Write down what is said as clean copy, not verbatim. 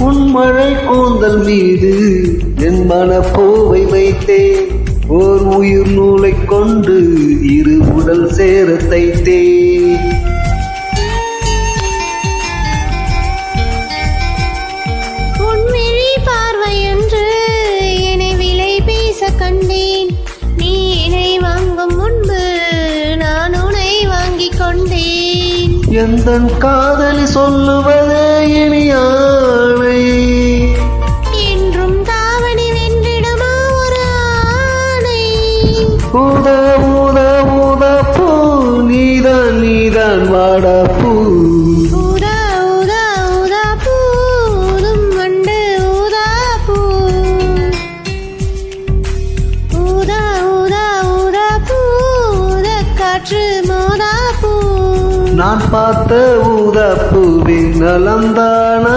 உன் மழை கூந்தல் மீது என் மனப்பூவை வைத்தேன். ஓர் உயிர் நூலை கொண்டு இரு உடல் சேர தைத்தேன். உன்மிழி பார்வை என்று என்னை விலை பேச கண்டேன். நீ என்னை வாங்கும் முன்பு நான் உன்னை வாங்கிக் கொண்டேன். எந்தன் காதலி சொல்லுவதே இனியானை. என்றும் தாவணி வென்றிடுமா ஒரு ஆணை. ஊதா ஊதா ஊதா பூ நீதான் நீதான் வாடா பூ. ஊதா ஊதா ஊதா பூ ஊதும் வண்டு ஊதா பூ. ஊதா ஊதா ஊதா பூ ஊதக் காற்று மோதா பூ. நான் பார்த்த ஊதா பூவின் நலந்தானா